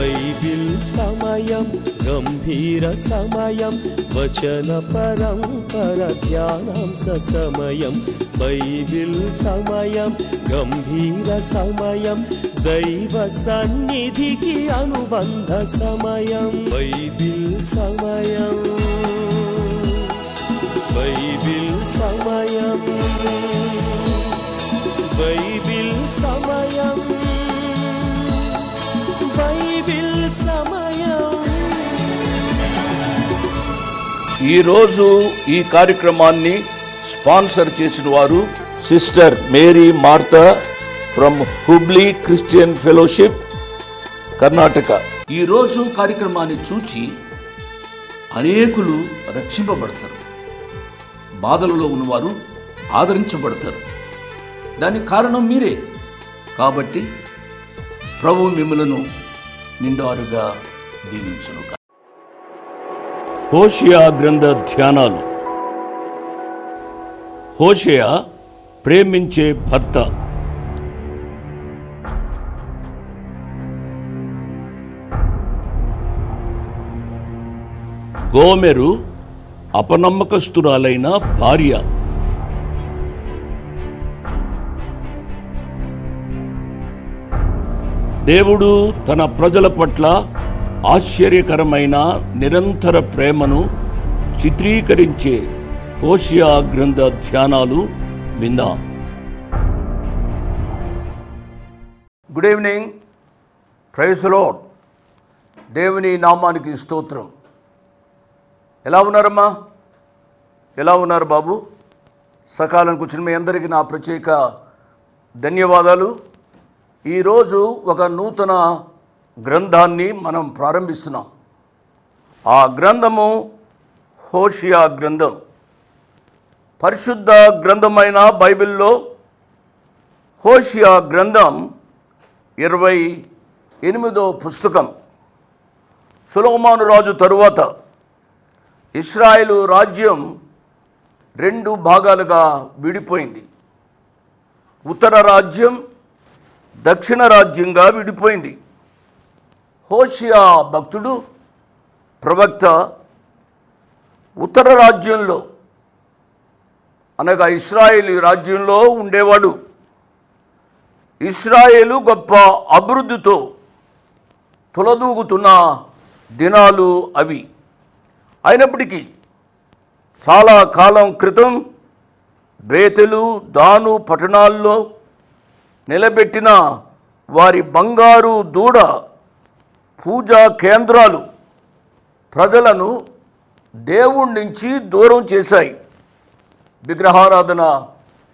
Bible సమయం గంభీర సమయం వచన పరంపర ధ్యానాంశ సమయం బైబిల్ సమయం గంభీర సమయం దైవ సన్నిధికి అనుబంధ సమయం బైబిల్ సమయం బైబిల్ సమయం బైబిల్ సమయం బైబిల్ సమయం. ఈరోజు ఈ కార్యక్రమాన్ని స్పాన్సర్ చేసిన వారు sister Mary Martha from Hubli Christian fellowship, Karnataka. ఈరోజు కార్యక్రమాన్ని చూచి అనేకులు రక్షింపబడతారు, బాధలలో ఉన్నవారు ఆదరించబడతారు. దానికి కారణం మీరే. కాబట్టి ప్రభు మిమ్మలను నిండారుగా దీవించును. హోషేయ గ్రంథ ధ్యానాలు. హోషేయ ప్రేమించే భర్త. గోమెరు అపనమ్మకస్తురాలైన భార్య. దేవుడు తన ప్రజల పట్ల ఆశ్చర్యకరమైన నిరంతర ప్రేమను చిత్రీకరించే హోషేయ గ్రంథ ధ్యానాలు విందాం. Good evening. Praise the lord. దేవుని నామానికి స్తోత్రం. ఎలా ఉన్నారమ్మా? ఎలా ఉన్నారు బాబు? సకాలానికి వచ్చిన మీ అందరికీ నా ప్రత్యేక ధన్యవాదాలు. ఈరోజు ఒక నూతన గ్రంథాన్ని మనం ప్రారంభిస్తున్నాం. ఆ గ్రంథము హోషేయ గ్రంథం. పరిశుద్ధ గ్రంథమైన బైబిల్లో హోషేయ గ్రంథం 28వ పుస్తకం. సొలొమోను రాజు తరువాత ఇశ్రాయేలు రాజ్యం 2 భాగాలుగా విడిపోయింది. ఉత్తర రాజ్యం, దక్షిణ రాజ్యంగా విడిపోయింది. హోషేయ భక్తుడు, ప్రవక్త ఉత్తర రాజ్యంలో అనగా ఇశ్రాయేలు రాజ్యంలో ఉండేవాడు. ఇశ్రాయేలు గొప్ప అభివృద్ధితో తులదూగుతున్న దినాలు అవి. అయినప్పటికీ చాలా కాలం క్రితం బేతెలు, దాను పట్టణాల్లో నిలబెట్టిన వారి బంగారు దూడ పూజా కేంద్రాలు ప్రజలను దేవుడి నుంచి దూరం చేశాయి. విగ్రహారాధన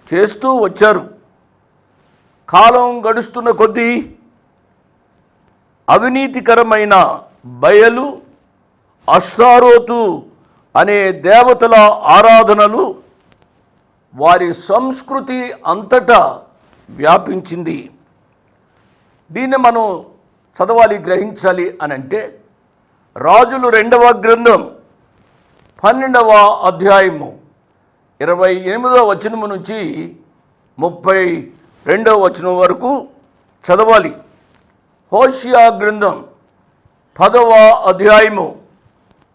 చేస్తూ వచ్చారు. కాలం గడుస్తున్న కొద్దీ అవినీతికరమైన బయలు, అష్తారోతు అనే దేవతల ఆరాధనలు వారి సంస్కృతి అంతటా వ్యాపించింది. దీన్ని మనం చదవాలి, గ్రహించాలి అని అంటే రాజులు 2వ గ్రంథం 12వ అధ్యాయము 28వ వచనము నుంచి 32వ వచనం వరకు చదవాలి. హోషేయ గ్రంథం 10వ అధ్యాయము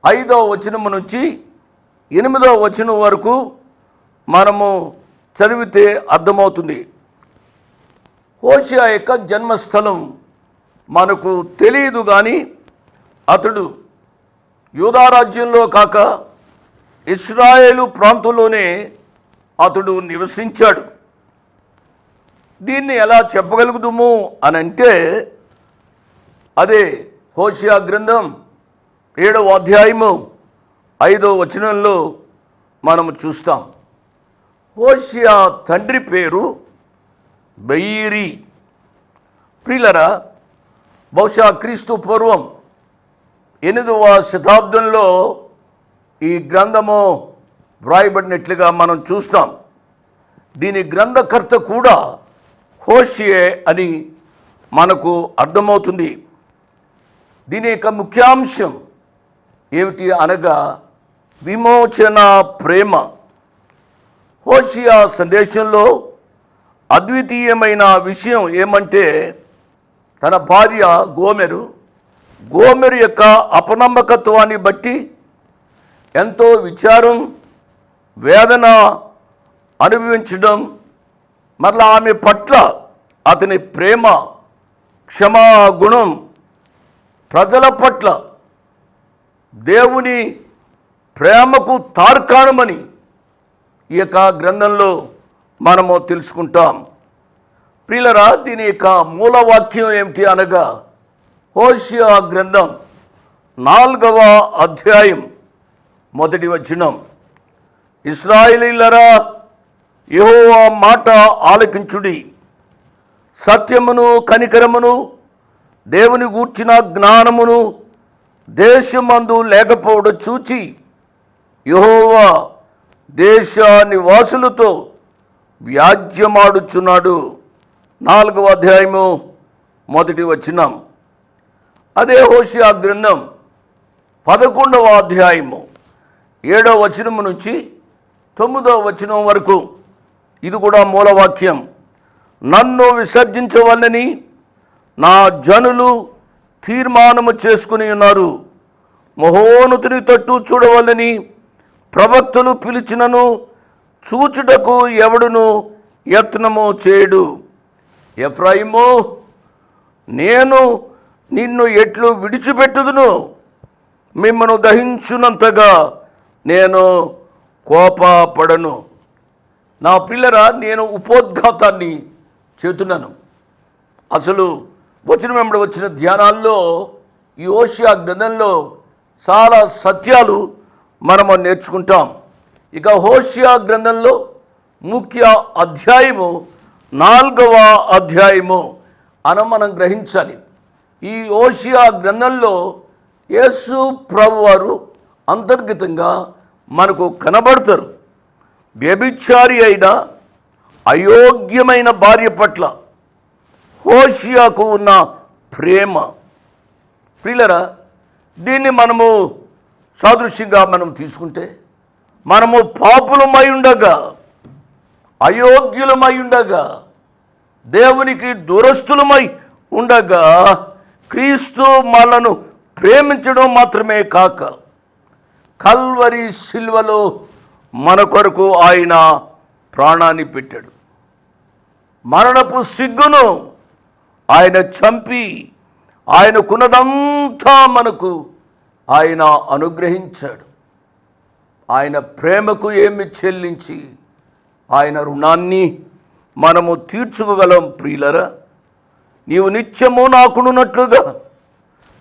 5వ వచనము నుంచి 8వ వచనం వరకు మనము చదివితే అర్థమవుతుంది. హోషేయ యొక్క జన్మస్థలం మనకు తెలియదు, కానీ అతడు యూదా రాజ్యంలో కాక ఇశ్రాయేలు ప్రాంతంలోనే అతడు నివసించాడు. దీన్ని ఎలా చెప్పగలుగుతాము అని అంటే అదే హోషేయ గ్రంథం 7వ అధ్యాయము 5వ వచనంలో మనము చూస్తాం. హోషేయ తండ్రి పేరు బెయీరి. ప్రియులరా, బహుశా క్రీస్తు పూర్వం 8వ శతాబ్దంలో ఈ గ్రంథము వ్రాయబడినట్లుగా మనం చూస్తాం. దీని గ్రంథకర్త కూడా హోషేయ అని మనకు అర్థమవుతుంది. దీని యొక్క ముఖ్యాంశం ఏమిటి అనగా విమోచన ప్రేమ. హోషేయ సందేశంలో అద్వితీయమైన విషయం ఏమంటే తన భార్య గోమెరు గోమెరు యొక్క అపనమ్మకత్వాన్ని బట్టి ఎంతో విచారం, వేదన అనుభవించడం, మరలా ఆమె పట్ల అతని ప్రేమ, క్షమాగుణం, ప్రజల పట్ల దేవుని ప్రేమకు తార్కాణమని ఈ యొక్క గ్రంథంలో మనము తెలుసుకుంటాం. ప్రియులరా, దీని యొక్క మూలవాక్యం ఏమిటి అనగా హోషేయ గ్రంథం 4వ అధ్యాయం 1వ వచనం. ఇశ్రాయేలీయులారా, యెహోవా మాట ఆలకించుడి, సత్యమును కనికరమును దేవుని గూర్చిన జ్ఞానమును దేశమందు లేకపోవడం చూచి యెహోవా దేశ నివాసులతో వ్యాజ్యమాడుచున్నాడు. 4వ అధ్యాయము 1వ వచనం. అదే హోషేయ గ్రంథం 11వ అధ్యాయము 7వ వచనం నుంచి 9వ వచనం వరకు ఇది కూడా మూలవాక్యం. నన్ను విసర్జించవలనని నా జనులు తీర్మానము చేసుకుని ఉన్నారు. మహోన్నతుని తట్టు చూడవలని ప్రవక్తలు పిలిచినను చూచుటకు ఎవడును యత్నము చేయడు. ఎఫ్రాయిము, నేను నిన్ను ఎట్లు విడిచిపెట్టుదును? మిమ్మను దహించునంతగా నేను కోపపడను. నా పిల్లరా, నేను ఉపోద్ఘాతాన్ని చేస్తున్నాను. అసలు వచనం వెంబడి వచ్చిన ధ్యానాల్లో ఈ హోషేయ గ్రంథంలో చాలా సత్యాలు మనము నేర్చుకుంటాం. ఇక హోషేయ గ్రంథంలో ముఖ్య అధ్యాయము 4వ అధ్యాయము మనం గ్రహించాలి. ఈ హోషేయ గ్రంథంలో యేసు ప్రభువారు అంతర్గతంగా మనకు కనబడతారు. వ్యభిచారి అయిన అయోగ్యమైన భార్య పట్ల హోషేయకు ఉన్న ప్రేమ. ప్రియులరా, దీన్ని మనము సాదృశ్యంగా మనం తీసుకుంటే, మనము పాపులమై ఉండగా, అయోగ్యులమై ఉండగా, దేవునికి దూరస్తులమై ఉండగా క్రీస్తు మనను ప్రేమించడం మాత్రమే కాక కల్వరి శిల్వలో మన కొరకు ఆయన ప్రాణాన్ని పెట్టాడు. మరణపు సిగ్గును ఆయన చంపి ఆయనకున్నదంతా మనకు ఆయన అనుగ్రహించాడు. ఆయన ప్రేమకు ఏమి చెల్లించి ఆయన రుణాన్ని మనము తీర్చుకోగలం. ప్రియులరా, నీవు నిత్యము నాకునున్నట్లుగా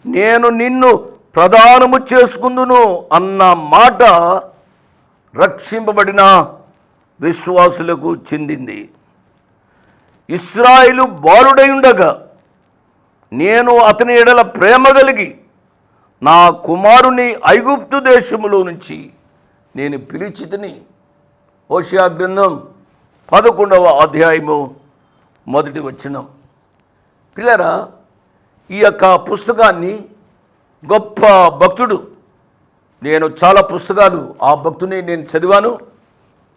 నేను నిన్ను ప్రదానము చేసుకుందును అన్న మాట రక్షింపబడిన విశ్వాసులకు చెందింది. ఇశ్రాయేలు బాలుడై ఉండగా నేను అతని ఎడల ప్రేమ కలిగి నా కుమారుని ఐగుప్తు దేశములో నుంచి నేను పిలిచితిని. హోషేయ గ్రంథం 11వ అధ్యాయము 1వ వచనం. పిల్లరా, ఈ యొక్క పుస్తకాన్ని గొప్ప భక్తుడు, నేను చాలా పుస్తకాలు ఆ భక్తుని నేను చదివాను.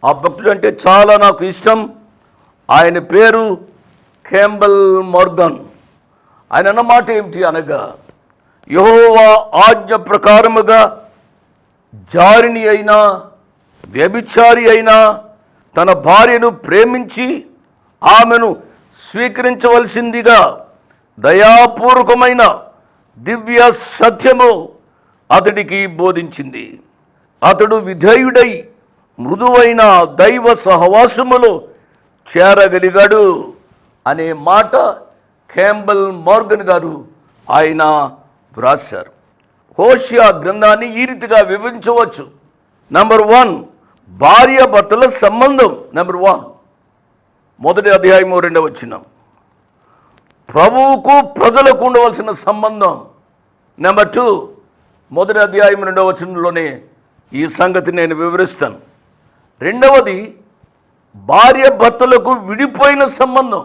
ఆ భక్తుడు అంటే చాలా నాకు ఇష్టం. ఆయన పేరు క్యాంబెల్ మోర్గన్. ఆయన అన్నమాట ఏమిటి అనగా, యెహోవా ఆజ్ఞ ప్రకారముగా జారిని అయినా వ్యభిచారి అయినా తన భార్యను ప్రేమించి ఆమెను స్వీకరించవలసిందిగా దయాపూర్వకమైన దివ్య సత్యము అతడికి బోధించింది. అతడు విధేయుడై మృదువైన దైవ సహవాసములో చేరగలిగాడు అనే మాట క్యాంబెల్ మోర్గన్ గారు ఆయన వ్రాశారు. హోషేయ గ్రంథాన్ని ఈ రీతిగా వివరించవచ్చు. నంబర్ 1, భార్య భర్తల సంబంధం. నంబర్ 1, 1వ అధ్యాయము 2వ వచనం. ప్రభువుకు ప్రజలకు ఉండవలసిన సంబంధం. నెంబర్ 2, 1వ అధ్యాయం 2వ వచనంలోనే ఈ సంగతి నేను వివరిస్తాను. రెండవది, భార్య భర్తలకు విడిపోయిన సంబంధం.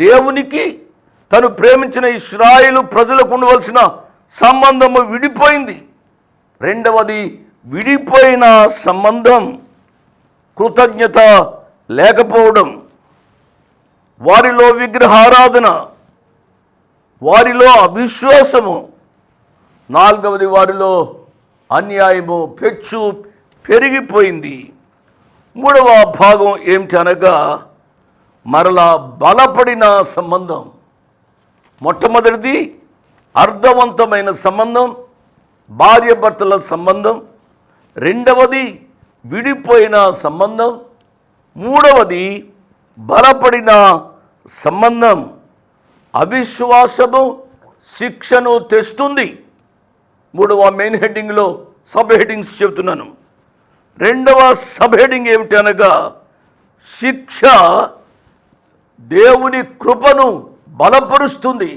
దేవునికి తను ప్రేమించిన ఇశ్రాయేలు ప్రజలకు ఉండవలసిన సంబంధము విడిపోయింది. రెండవది, విడిపోయిన సంబంధం కృతజ్ఞత లేకపోవడం, వారిలో విగ్రహారాధన, వారిలో అవిశ్వాసము, నాలుగవది వారిలో అన్యాయము పెచ్చు పెరిగిపోయింది. మూడవ భాగం ఏమిటి అనగా మరలా బలపడిన సంబంధం. మొట్టమొదటిది అర్థవంతమైన సంబంధం, భార్యాభర్తల సంబంధం. రెండవది విడిపోయిన సంబంధం. మూడవది బలపడిన సంబంధం. అవిశ్వాసము శిక్షను తెస్తుంది. మూడవ మెయిన్ హెడ్డింగ్లో సబ్ హెడ్డింగ్స్ చెబుతున్నాను. రెండవ సబ్ హెడ్డింగ్ ఏమిటి అనగా శిక్ష దేవుని కృపను బలపరుస్తుంది.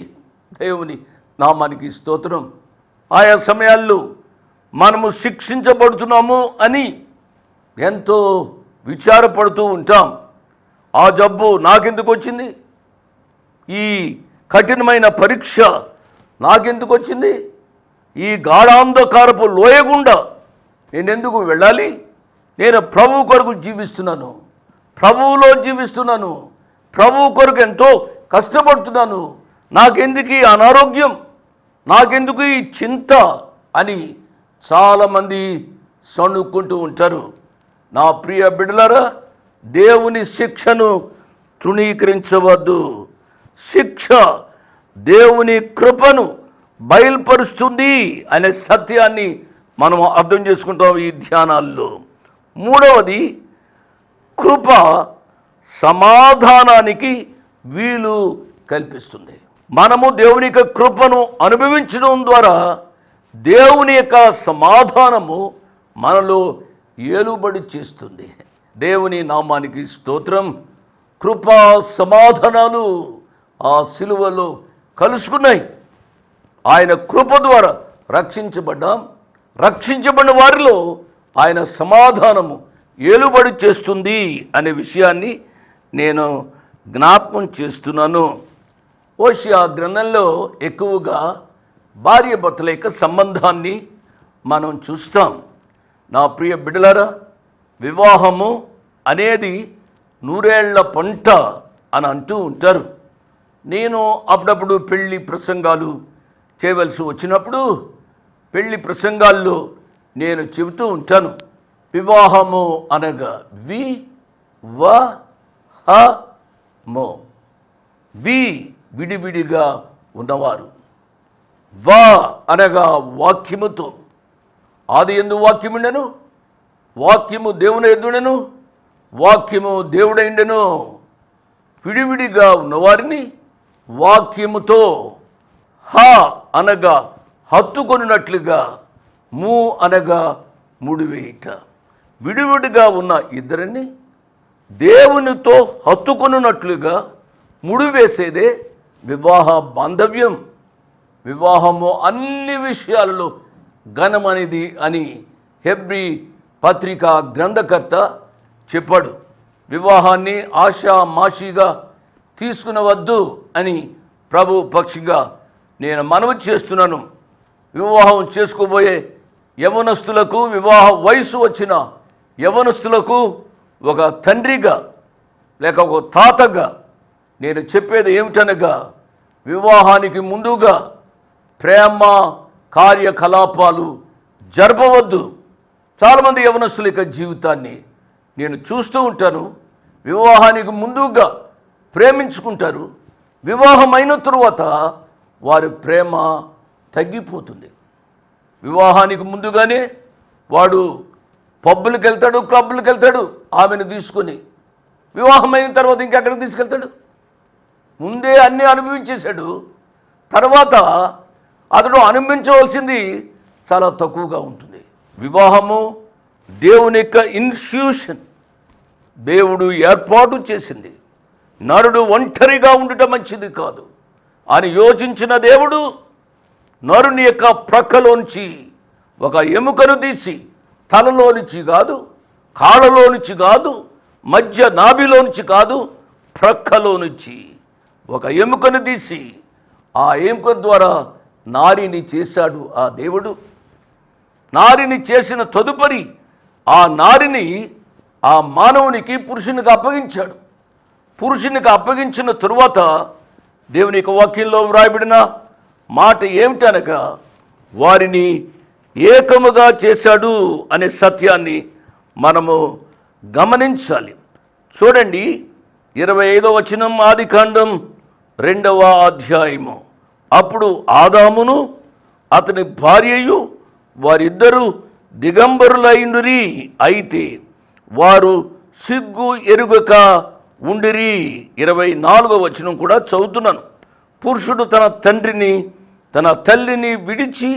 దేవుని నామానికి స్తోత్రం. ఆయా సమయాల్లో మనము శిక్షించబడుతున్నాము అని ఎంతో విచారపడుతూ ఉంటాం. ఆ జబ్బు నాకెందుకు వచ్చింది, ఈ కఠినమైన పరీక్ష నాకెందుకు వచ్చింది, ఈ గాఢాంధకారపు లోయగుండా నేనెందుకు వెళ్ళాలి, నేను ప్రభువు కొరకు జీవిస్తున్నాను, ప్రభువులో జీవిస్తున్నాను, ప్రభువు కొరకు ఎంతో కష్టపడుతున్నాను, నాకెందుకు ఈ అనారోగ్యం, నాకెందుకు ఈ చింత అని చాలామంది సణుక్కుంటూ ఉంటారు. నా ప్రియ బిడ్డలారా, దేవుని శిక్షను తృణీకరించవద్దు. శిక్ష దేవుని కృపను బయలుపరుస్తుంది అనే సత్యాన్ని మనం అర్థం చేసుకుంటాం ఈ ధ్యానాల్లో. మూడవది కృప సమాధానానికి వీలు కల్పిస్తుంది. మనము దేవుని యొక్క కృపను అనుభవించడం ద్వారా దేవుని యొక్క సమాధానము మనలో ఏలుబడి చేస్తుంది. దేవుని నామానికి స్తోత్రం. కృపా సమాధానాలు ఆ సిలువలో కలుసుకున్నాయి. ఆయన కృప ద్వారా రక్షించబడ్డాం. రక్షించబడిన వారిలో ఆయన సమాధానము ఏలుబడి చేస్తుంది అనే విషయాన్ని నేను జ్ఞాపకం చేస్తున్నాను. హోషేయ గ్రంథంలో ఎక్కువగా భార్యాభర్తల యొక్క సంబంధాన్ని మనం చూస్తాం. నా ప్రియ బిడ్డలారా, వివాహము అనేది 100 ఏళ్ల పంట అని అంటూ ఉంటారు. నేను అప్పుడప్పుడు పెళ్లి ప్రసంగాలు చేయవలసి వచ్చినప్పుడు పెళ్లి ప్రసంగాల్లో నేను చెబుతూ ఉంటాను, వివాహము అనగా వివాహము, విడివిడిగా ఉన్నవారు, వా అనగా వాక్యముతో. ఆది యందు వాక్యముండెను, వాక్యము దేవుని ఎదుడెను, వాక్యము దేవుడైండెను. విడివిడిగా ఉన్నవారిని వాక్యముతో, హ అనగా హత్తుకొనున్నట్లుగా, ము అనగా ముడివేయుట. విడివిడిగా ఉన్న ఇద్దరిని దేవునితో హత్తుకొనున్నట్లుగా ముడివేసేదే వివాహ బాంధవ్యం. వివాహము అన్ని విషయాలలో ఘనమనేది అని హెబ్రీ పత్రిక గ్రంథకర్త చెప్పాడు. వివాహాన్ని ఆషామాషిగా తీసుకునవద్దు అని ప్రభు పక్షిగా నేను మనవి చేస్తున్నాను. వివాహం చేసుకోబోయే యవనస్తులకు, వివాహ వయసు వచ్చిన యవనస్తులకు ఒక తండ్రిగా లేక ఒక తాతగా నేను చెప్పేది ఏమిటనగా, వివాహానికి ముందుగా ప్రేమ కార్యకలాపాలు జరపవద్దు. చాలామంది యవనస్తుల యొక్క జీవితాన్ని నేను చూస్తూ ఉంటాను. వివాహానికి ముందుగా ప్రేమించుకుంటారు, వివాహమైన తరువాత వారి ప్రేమ తగ్గిపోతుంది. వివాహానికి ముందుగానే వాడు పబ్బులకు వెళ్తాడు, క్లబ్బులకు వెళ్తాడు ఆమెను తీసుకొని. వివాహం అయిన తర్వాత ఇంకెక్కడికి తీసుకెళ్తాడు? ముందే అన్నీ అనుభవించేశాడు. తర్వాత అతడు అనుభవించవలసింది చాలా తక్కువగా ఉంటుంది. వివాహము దేవుని యొక్క ఇన్స్టిట్యూషన్, దేవుడు ఏర్పాటు చేసింది. నరుడు ఒంటరిగా ఉండటం మంచిది కాదు అని యోచించిన దేవుడు నరుని యొక్క ప్రక్కలోంచి ఒక ఎముకను తీసి, తలలోంచి కాదు, కాళ్ళలోంచి కాదు, మధ్య నాభిలోంచి కాదు, ప్రక్కలో నుంచి ఒక ఎముకను తీసి ఆ ఎముక ద్వారా నారిని చేశాడు ఆ దేవుడు. నారిని చేసిన తదుపరి ఆ నారిని ఆ మానవునికి, పురుషునికి అప్పగించాడు. పురుషునికి అప్పగించిన తరువాత దేవుని యొక్క వాక్యంలో వ్రాయబడిన మాట ఏమిటనగా, వారిని ఏకముగా చేశాడు అనే సత్యాన్ని మనము గమనించాలి. చూడండి 25వ వచనం, ఆదికాండం 2వ అధ్యాయము. అప్పుడు ఆదామును అతని భార్యయు వారిద్దరూ దిగంబరులైండురి, అయితే వారు సిగ్గు ఎరుగక ఉండిరి. 24వ వచనం కూడా చదువుతున్నాను. పురుషుడు తన తండ్రిని తన తల్లిని విడిచి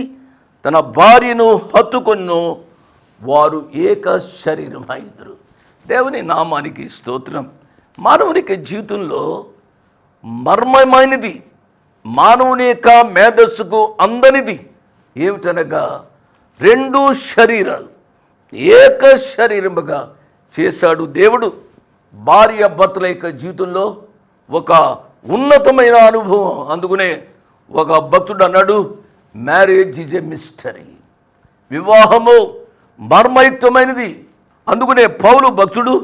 తన భార్యను హత్తుకొను, వారు ఏక శరీరమైందురు. దేవుని నామానికి స్తోత్రం. మానవునికి జీవితంలో మర్మమైనది, మానవుని యొక్క మేధస్సుకు అందనిది ఏమిటనగా 2 శరీరాలు ఏక శరీరముగా చేశాడు దేవుడు. భార్య భర్తల యొక్క జీవితంలో ఒక ఉన్నతమైన అనుభవం. అందుకనే ఒక భక్తుడు అన్నాడు, మ్యారేజ్ ఈజ్ ఎ మిస్టరీ. వివాహము మర్మయుక్తమైనది. అందుకనే పౌలు భక్తుడు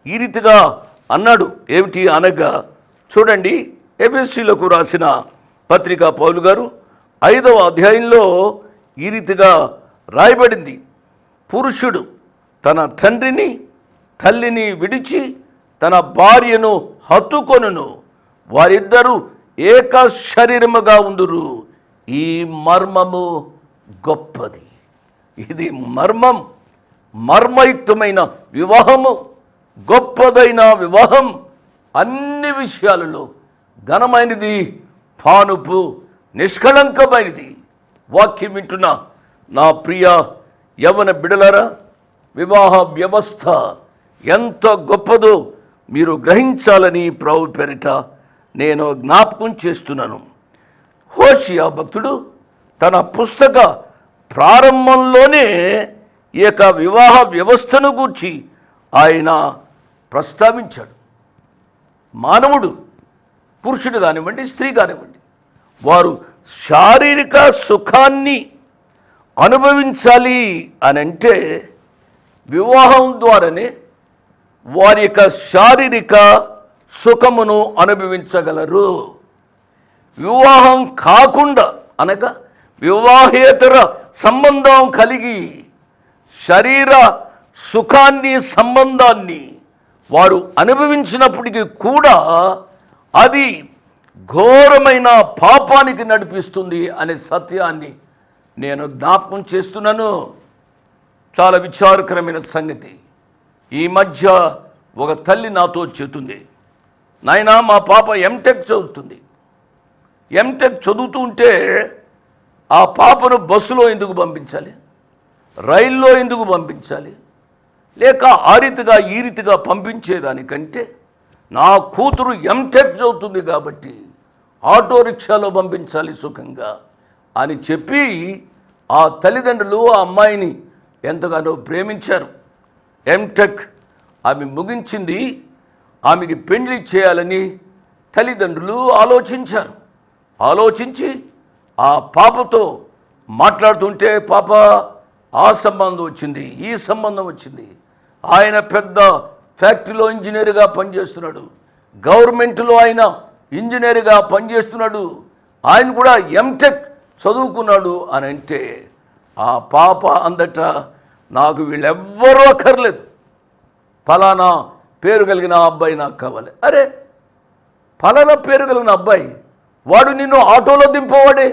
ఈ రీతిగా అన్నాడు. ఏమిటి అనగా చూడండి, ఎఫెసీయులకు రాసిన పత్రిక పౌలు గారు 5వ అధ్యాయంలో ఈ రీతిగా రాయబడింది. పురుషుడు తన తండ్రిని తల్లిని విడిచి తన భార్యను హత్తుకొనును, వారిద్దరూ ఏక శరీరముగా ఉండురు. ఈ మర్మము గొప్పది. ఇది మర్మయుక్తమైన వివాహము, గొప్పదైన వివాహం, అన్ని విషయాలలో ఘనమైనది, పానుపు నిష్కళంకమైనది. వాక్యం వింటున్న నా ప్రియ యవ్వన బిడలారా, వివాహ వ్యవస్థ ఎంత గొప్పదో మీరు గ్రహించాలని ప్రభు పేరిట నేను జ్ఞాపకం చేస్తున్నాను. హోషియా భక్తుడు తన పుస్తక ప్రారంభంలోనే ఈ యొక్క వివాహ వ్యవస్థను గూర్చి ఆయన ప్రస్తావించాడు. మానవుడు, పురుషుడు కానివ్వండి స్త్రీ కానివ్వండి, వారు శారీరక సుఖాన్ని అనుభవించాలి అని అంటే వివాహం ద్వారానే వారి యొక్క శారీరక సుఖమును అనుభవించగలరు. వివాహం కాకుండా అనగా వివాహేతర సంబంధం కలిగి శరీర సుఖాన్ని సంబంధాన్ని వారు అనుభవించినప్పటికీ కూడా అది ఘోరమైన పాపానికి నడిపిస్తుంది అనే సత్యాన్ని నేను జ్ఞాపకం చేస్తున్నాను. చాలా విచారకరమైన సంగతి. ఈ మధ్య ఒక తల్లి నాతో చెబుతుంది, నాయనా మా పాప ఎంటెక్ చదువుతుంది. ఎంటెక్ చదువుతూ ఉంటే ఆ పాపను బస్సులో ఎందుకు పంపించాలి, రైల్లో ఎందుకు పంపించాలి, లేక ఆ రీతిగా ఈ రీతిగా పంపించేదానికంటే నా కూతురు ఎంటెక్ చదువుతుంది కాబట్టి ఆటో రిక్షాలో పంపించాలి సుఖంగా అని చెప్పి ఆ తల్లిదండ్రులు ఆ అమ్మాయిని ఎంతగానో ప్రేమించారు. ఎంటెక్ ఆమె ముగించింది, ఆమెకి పెళ్లి చేయాలని తల్లిదండ్రులు ఆలోచించారు. ఆలోచించి ఆ పాపతో మాట్లాడుతుంటే పాప ఆ సంబంధం వచ్చింది, ఈ సంబంధం వచ్చింది. ఆయన పెద్ద ఫ్యాక్టరీలో ఇంజనీర్గా పనిచేస్తున్నాడు, గవర్నమెంట్లో ఆయన ఇంజనీర్గా పనిచేస్తున్నాడు, ఆయన కూడా ఎంటెక్ చదువుకున్నాడు అని అంటే ఆ పాప అందట నాకు వీళ్ళెవ్వరూ అక్కర్లేదు, ఫలానా పేరు కలిగిన అబ్బాయి నాకు కావాలి. అరే ఫలానా పేరు కలిగిన అబ్బాయి, వాడు నిన్ను ఆటోలో దింపవాడే,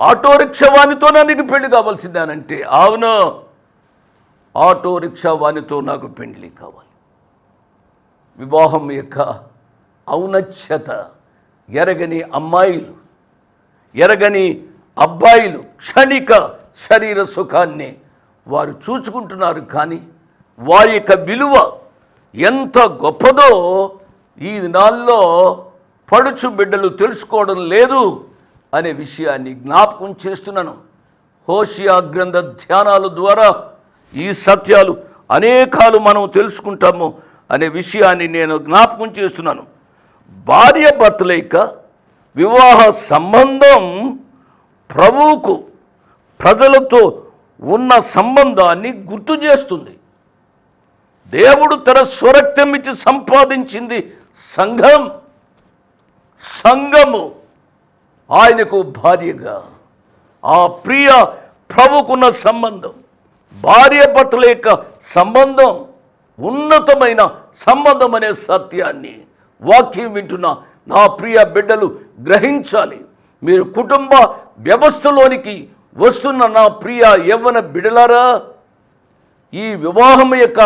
ఆటో రిక్షా వానితో నీకు పెళ్లి కావాల్సిందే అని అంటే అవును, ఆటో రిక్షా వానితో నాకు పెళ్లి కావాలి. వివాహం యొక్క ఔన్నత్యత ఎరగని అమ్మాయిలు, ఎరగని అబ్బాయిలు క్షణిక శరీర సుఖాన్ని వారు చూచుకుంటున్నారు. కానీ వారి యొక్క విలువ ఎంత గొప్పదో ఈ దినాల్లో పడుచు బిడ్డలు తెలుసుకోవడం లేదు అనే విషయాన్ని జ్ఞాపకం చేస్తున్నాను. హోషియా గ్రంథ ధ్యానాల ద్వారా ఈ సత్యాలు అనేకాలు మనం తెలుసుకుంటాము అనే విషయాన్ని నేను జ్ఞాపకం చేస్తున్నాను. భార్య భర్తల యొక్క వివాహ సంబంధం ప్రభువుకు ప్రజలతో ఉన్న సంబంధాన్ని గుర్తు చేస్తుంది. దేవుడు తన స్వరక్తం ఇచ్చి సంపాదించింది సంఘము ఆయనకు భార్యగా, ఆ ప్రియ ప్రభుకున్న సంబంధం, భార్యాభర్తల యొక్క సంబంధం ఉన్నతమైన సంబంధం అనే సత్యాన్ని వాక్యం వింటున్న నా ప్రియ బిడ్డలు గ్రహించాలి. మీరు కుటుంబ వ్యవస్థలోనికి వస్తున్న నా ప్రియ యవ్వన బిడ్డలారా, ఈ వివాహం యొక్క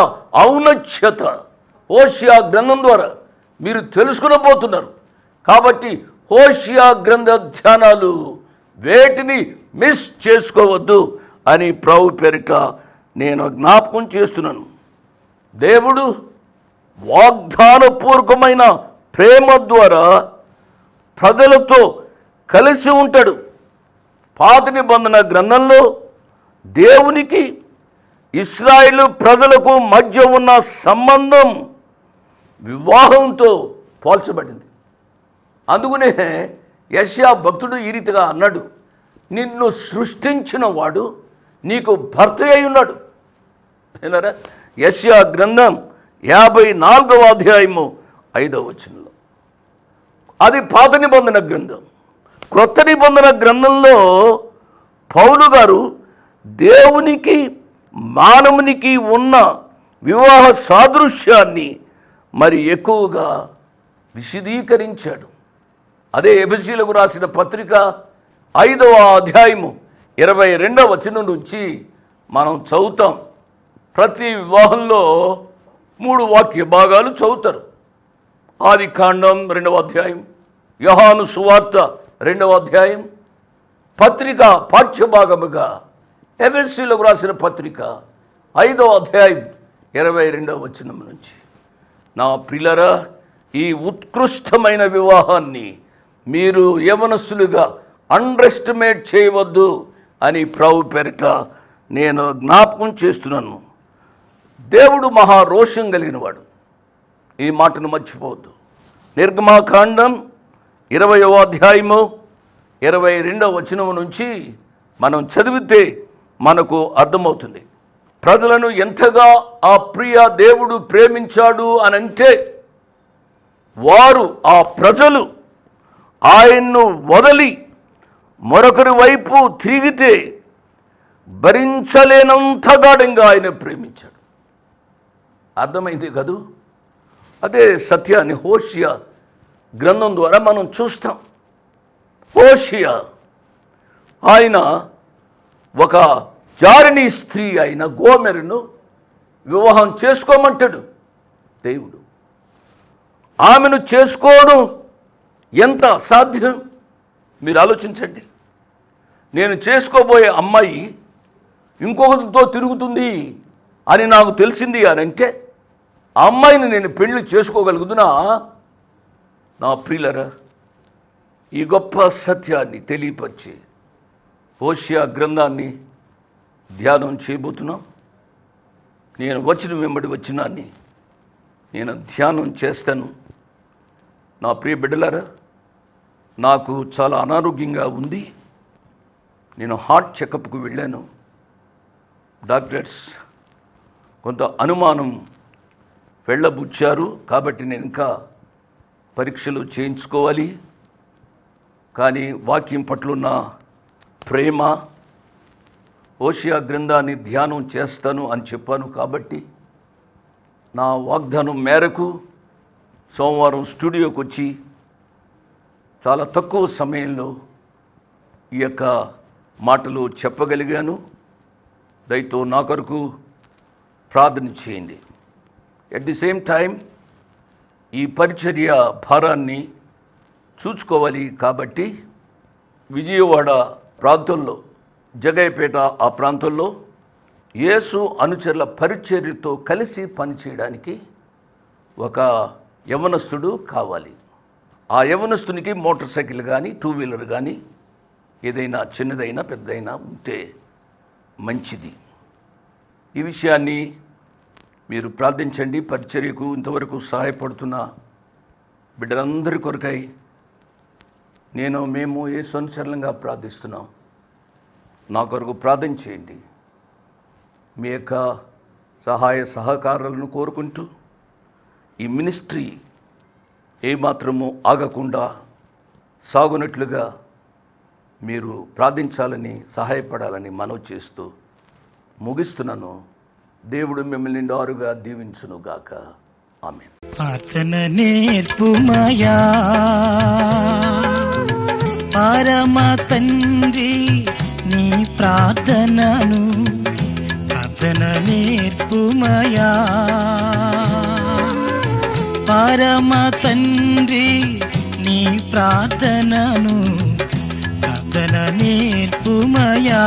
ఔన్నత్యత హోషేయ గ్రంథం ద్వారా మీరు తెలుసుకునబోతున్నారు. కాబట్టి హోషేయ గ్రంథ ధ్యానాలు వేటిని మిస్ చేసుకోవద్దు అని ప్రభు పేరిట నేను జ్ఞాపకం చేస్తున్నాను. దేవుడు వాగ్దానపూర్వకమైన ప్రేమ ద్వారా ప్రజలతో కలిసి ఉంటాడు. పాత నిబంధన గ్రంథంలో దేవునికి ఇశ్రాయేలు ప్రజలకు మధ్య ఉన్న సంబంధం వివాహంతో పోల్చబడింది. అందుకనే యెషయా భక్తుడు ఈ రీతిగా అన్నాడు, నిన్ను సృష్టించిన వాడు నీకు భర్త అయి ఉన్నాడు. ఏనారా? యెషయా గ్రంథం 54వ అధ్యాయము 5వ వచనంలో. అది పాత నిబంధన గ్రంథం. క్రొత్త నిబంధన గ్రంథంలో పౌలు గారు దేవునికి మానవునికి ఉన్న వివాహ సాదృశ్యాన్ని మరి ఎక్కువగా విశదీకరించాడు. అదే ఎఫెసీయులకు రాసిన పత్రిక 5వ అధ్యాయము 22వ వచనం నుంచి మనం చదువుతాం. ప్రతి వివాహంలో 3 వాక్య భాగాలు చదువుతారు. ఆది కాండం 2వ అధ్యాయం, యోహాను సువార్త 2వ అధ్యాయం, పత్రిక పాఠ్యభాగముగా ఎఫెసీయులకు రాసిన పత్రిక 5వ అధ్యాయం 22వ వచనం నుంచి. నా ప్రియులారా, ఈ ఉత్కృష్టమైన వివాహాన్ని మీరు యవనస్తులుగా అండర్ ఎస్టిమేట్ చేయవద్దు అని ప్రభు పేరిట నేను జ్ఞాపకం చేస్తున్నాను. దేవుడు మహా రోషం కలిగిన వాడు. ఈ మాటను మర్చిపోవద్దు. నిర్గమాకాండం 20వ అధ్యాయము 22వ వచనం నుంచి మనం చదివితే మనకు అర్థమవుతుంది. ప్రజలను ఎంతగా ఆ ప్రియ దేవుడు ప్రేమించాడు అని అంటే, వారు ఆ ప్రజలు ఆయన్ను వదలి మరొకరి వైపు తిరిగితే భరించలేనంత గాఢంగా ఆయన ప్రేమించాడు. అర్థమైంది కదూ? అదే సత్యాన్ని హోషేయ గ్రంథం ద్వారా మనం చూస్తాం. హోషేయ ఆయన ఒక జారిణీ స్త్రీ అయిన గోమెరును వివాహం చేసుకోమంటాడు దేవుడు. ఆమెను చేసుకోవడం ఎంత సాధ్యం మీరు ఆలోచించండి. నేను చేసుకోబోయే అమ్మాయి ఇంకొకరితో తిరుగుతుంది అని నాకు తెలిసింది అని అంటే, ఆ అమ్మాయిని నేను పెళ్లి చేసుకోగలుగుతున్నా? నా ప్రియులరా, ఈ గొప్ప సత్యాన్ని తెలియపరిచి హోషేయ గ్రంథాన్ని ధ్యానం చేయబోతున్నాం. నేను వచ్చిన వెంబడి వచ్చినాన్ని నేను ధ్యానం చేస్తాను. నా ప్రియ బిడ్డలారా, నాకు చాలా అనారోగ్యంగా ఉంది. నేను హార్ట్ చెకప్కు వెళ్ళాను. డాక్టర్స్ కొంత అనుమానం వెళ్ళబుచ్చారు. కాబట్టి నేను ఇంకా పరీక్షలు చేయించుకోవాలి. కానీ వాక్యం పట్లున్న ప్రేమ, హోషేయ గ్రంథాన్ని ధ్యానం చేస్తాను అని చెప్పాను. కాబట్టి నా వాగ్దానం మేరకు సోమవారం స్టూడియోకి వచ్చి చాలా తక్కువ సమయంలో ఈ యొక్క మాటలు చెప్పగలిగాను. దయతో నా కొరకు ప్రార్థన చేయండి. ఎట్ ది సేమ్ టైం ఈ పరిచర్య భారాన్ని చూసుకోవాలి. కాబట్టి విజయవాడ ప్రాంతంలో, జగయ్యపేట ఆ ప్రాంతంలో యేసు అనుచరుల పరిచర్యతో కలిసి పనిచేయడానికి ఒక యవనస్తుడు కావాలి. ఆ యవనస్తునికి మోటార్ సైకిల్ కానీ, 2 వీలర్ కానీ, ఏదైనా చిన్నదైనా పెద్దదైనా ఉంటే మంచిది. ఈ విషయాన్ని మీరు ప్రార్థించండి. పరిచర్యకు ఇంతవరకు సహాయపడుతున్న బిడ్డలందరి కొరకై మేము యేసు అనుచరులంగా ప్రార్థిస్తున్నాం. నా కొరకు ప్రార్థన చేయండి. మీ యొక్క సహాయ సహకారాలను కోరుకుంటూ ఈ మినిస్ట్రీ ఏమాత్రము ఆగకుండా సాగునట్లుగా మీరు ప్రార్థించాలని సహాయపడాలని మనవి చేస్తూ ముగిస్తున్నాను. దేవుడు మిమ్మల్ని నిండారుగా దీవించునుగాక. ఆమేన్. ప్రార్థన నేర్పుమయా పరమ తండ్రి నీ ప్రార్థనను, ప్రార్థన నేర్పుమయా పరమ తండ్రి నీ ప్రార్థనను, ప్రార్థన నేర్పుమయా.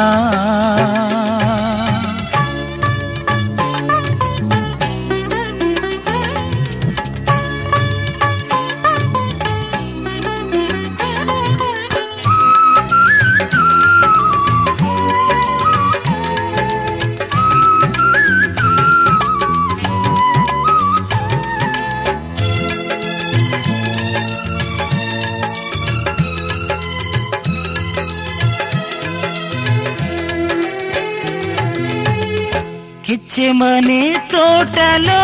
గెత్సేమనే తోటలో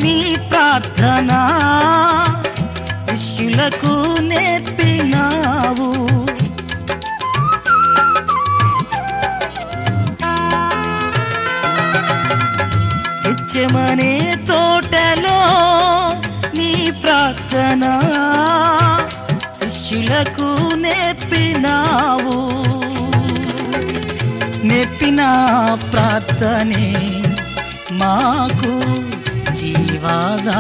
నీ ప్రార్థన శిష్యులకు నేర్పినావు, గెత్సేమనే తోటలో నీ ప్రార్థన శిష్యులకు నేర్పినావు. నేర్పిన ప్రార్థనే మాకు జీవాధారము,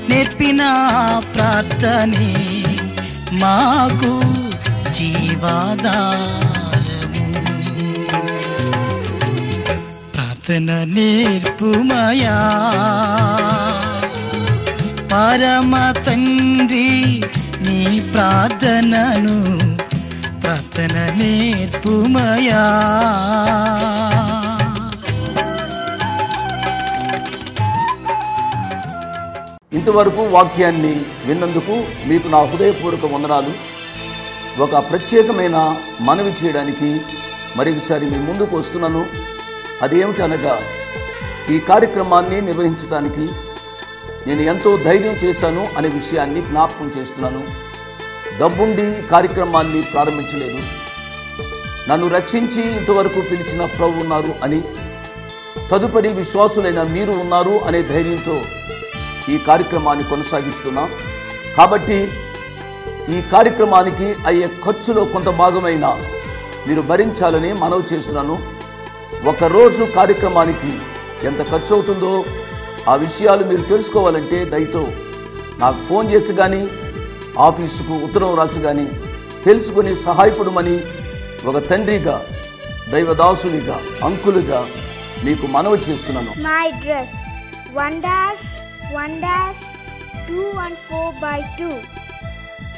నేర్పిన ప్రార్థనే మాకు జీవాధారము. ప్రార్థన నేర్పుమయా పరమ తండ్రి నీ ప్రార్థనను, ప్రార్థన నేర్పుమయా. ఇంతవరకు వాక్యాన్ని విన్నందుకు మీకు నా హృదయపూర్వక వందనాలు. ఒక ప్రత్యేకమైన మనవి చేయడానికి మరొకసారి మీ ముందుకు వస్తున్నాను. అదేమిటనగా, ఈ కార్యక్రమాన్ని నిర్వహించడానికి నేను ఎంతో ధైర్యం చేశాను అనే విషయాన్ని జ్ఞాపకం చేస్తున్నాను. డబ్బుండి కార్యక్రమాన్ని ప్రారంభించలేదు. నన్ను రక్షించి ఇంతవరకు పిలిచిన ప్రభు ఉన్నారు అని, తదుపరి విశ్వాసులైన మీరు ఉన్నారు అనే ధైర్యంతో ఈ కార్యక్రమాన్ని కొనసాగిస్తున్నా. కాబట్టి ఈ కార్యక్రమానికి అయ్యే ఖర్చులో కొంత భాగమైన మీరు భరించాలని మనవి చేస్తున్నాను. ఒకరోజు కార్యక్రమానికి ఎంత ఖర్చు అవుతుందో ఆ విషయాలు మీరు తెలుసుకోవాలంటే దయతో నాకు ఫోన్ చేసి కానీ ఆఫీసుకు ఉత్తరం రాసి కానీ తెలుసుకుని సహాయపడమని ఒక తండ్రిగా, దైవదాసునిగా, అంకులుగా మీకు మనవి చేస్తున్నాను. My address 1-1-214/2,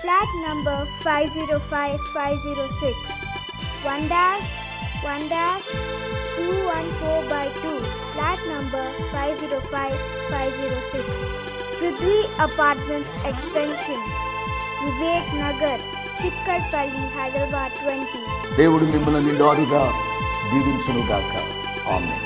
flat number 505506. 1-1-214/2, flat number 505506. Prithvi Apartments Extension, Vivek Nagar, Chikkarpalli, Hyderabad 20. దేవుడు మిమ్మల్ని నిండారుగా దీవించునుగాక. ఆమేన్.